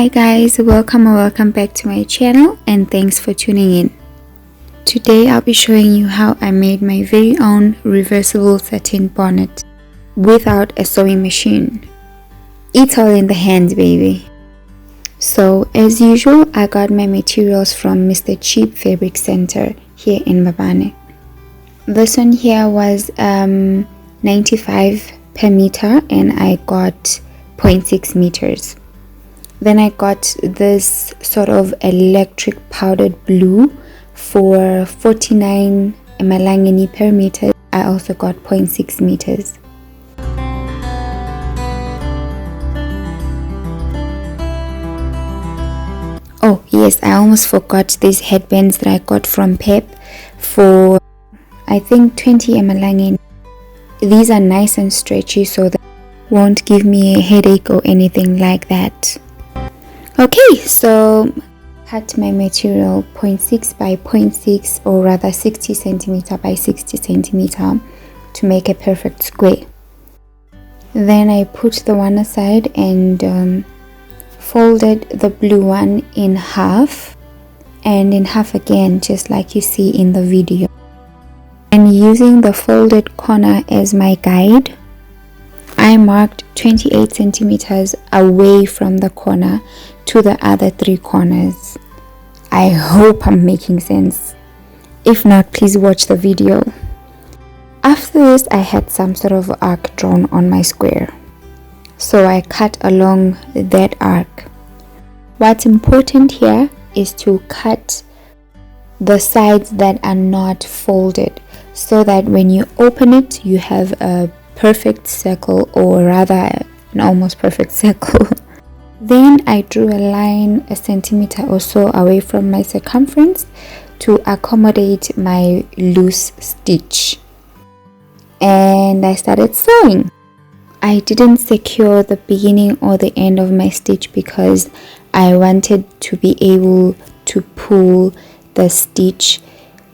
Hi guys, welcome back to my channel and thanks for tuning in. Today I'll be showing you how I made my very own reversible satin bonnet without a sewing machine. It's all in the hands, baby. So as usual, I got my materials from Mr. Cheap Fabric Center here in Mbabane. This one here was 95 per meter and I got 0.6 meters. Then I got this sort of electric powdered blue for 49 emalangeni per meter. I also got 0.6 meters. Oh yes, I almost forgot these headbands that I got from Pep for I think 20 emalangeni. These are nice and stretchy so that won't give me a headache or anything like that. Okay, so cut my material 0.6 by 0.6 or rather 60 centimeter by 60 centimeter to make a perfect square. Then I put the one aside and folded the blue one in half and in half again, just like you see in the video. And using the folded corner as my guide, I marked 28 centimeters away from the corner to the other three corners. I hope I'm making sense. If not, please watch the video. After this, I had some sort of arc drawn on my square, so I cut along that arc. What's important here is to cut the sides that are not folded so that when you open it, you have a perfect circle, or rather an almost perfect circle. Then I drew a line a centimeter or so away from my circumference to accommodate my loose stitch, and I started sewing. I didn't secure the beginning or the end of my stitch because I wanted to be able to pull the stitch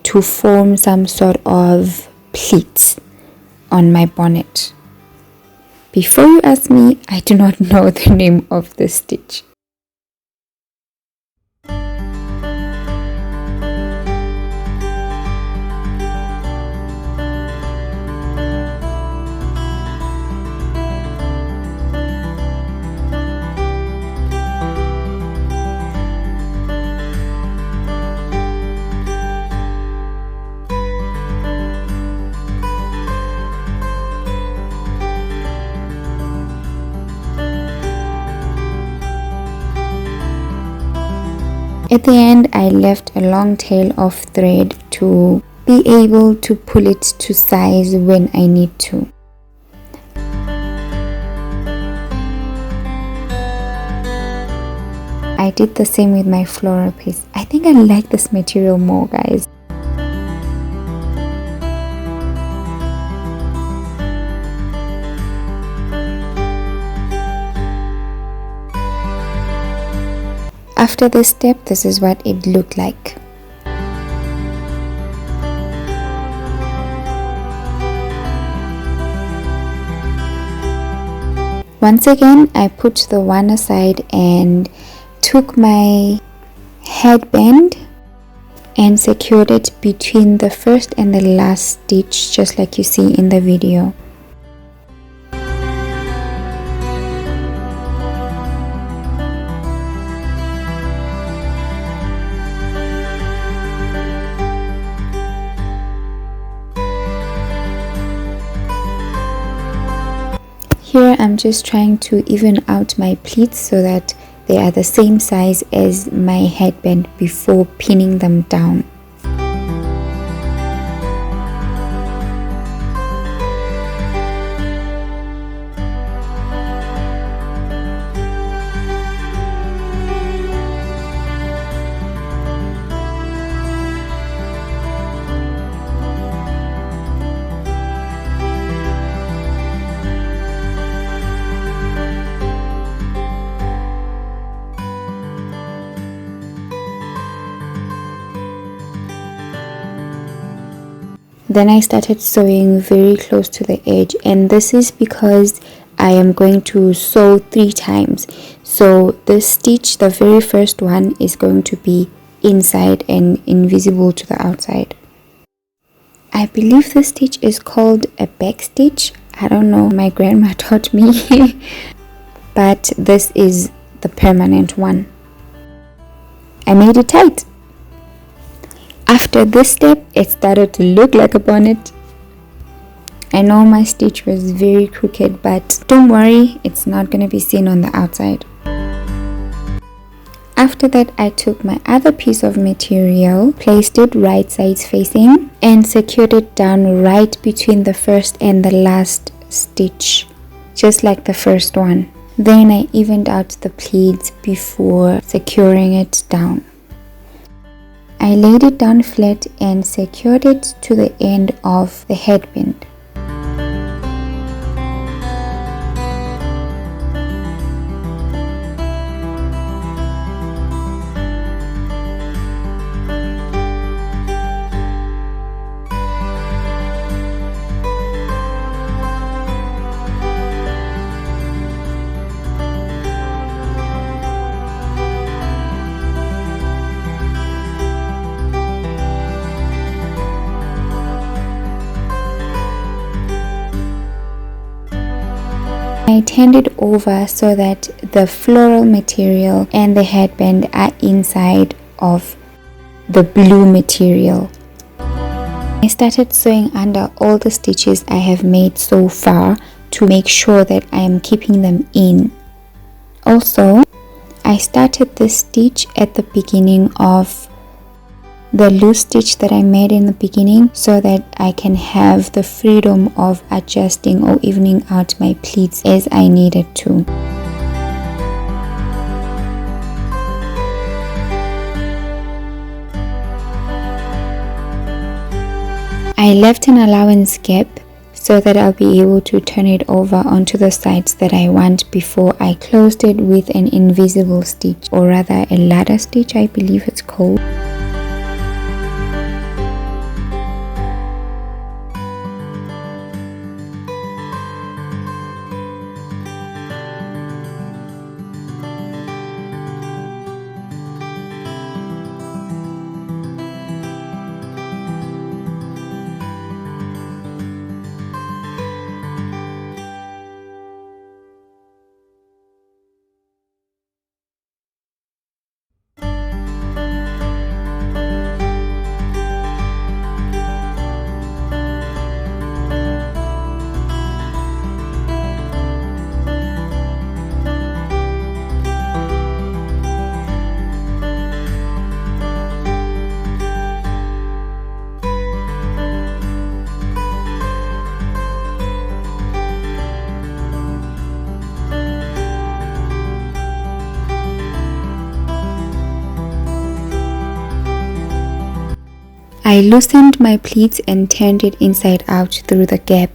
to form some sort of pleat on my bonnet. Before you ask me, I do not know the name of the stitch. At the end, I left a long tail of thread to be able to pull it to size when I need to. I did the same with my floral piece. I think I like this material more, guys. After this step, this is what it looked like. Once again, I put the one aside and took my headband and secured it between the first and the last stitch, just like you see in the video. Here I'm just trying to even out my pleats so that they are the same size as my headband before pinning them down. Then I started sewing very close to the edge, and this is because I am going to sew 3 times. So this stitch, the very first one, is going to be inside and invisible to the outside. I believe this stitch is called a back stitch. I don't know, my grandma taught me. But this is the permanent one. I made it tight. After this step, it started to look like a bonnet. I know my stitch was very crooked, but don't worry, it's not going to be seen on the outside. After that, I took my other piece of material, placed it right sides facing, and secured it down right between the first and the last stitch, just like the first one. Then I evened out the pleats before securing it down. I laid it down flat and secured it to the end of the headband. I turned it over so that the floral material and the headband are inside of the blue material. I started sewing under all the stitches I have made so far to make sure that I am keeping them in. Also, I started this stitch at the beginning of the loose stitch that I made in the beginning so that I can have the freedom of adjusting or evening out my pleats as I needed to. I left an allowance gap so that I'll be able to turn it over onto the sides that I want before I closed it with an invisible stitch, or rather a ladder stitch, I believe it's called. I loosened my pleats and turned it inside out through the gap.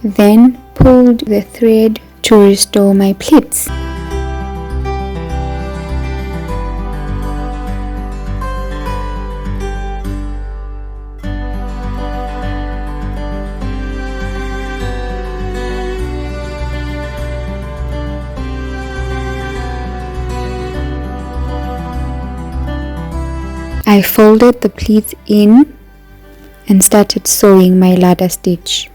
Then pulled the thread to restore my pleats. I folded the pleats in and started sewing my ladder stitch.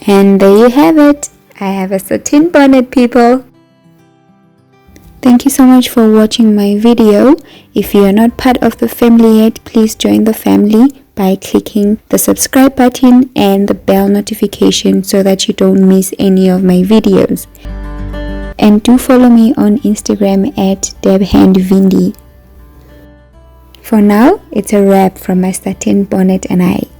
And there you have it. I have a satin bonnet, people. Thank you so much for watching my video. If you are not part of the family yet, please join the family by clicking the subscribe button and the bell notification so that you don't miss any of my videos. And do follow me on Instagram at debhandvindi. For now, it's a wrap from my Satin Bonnets I.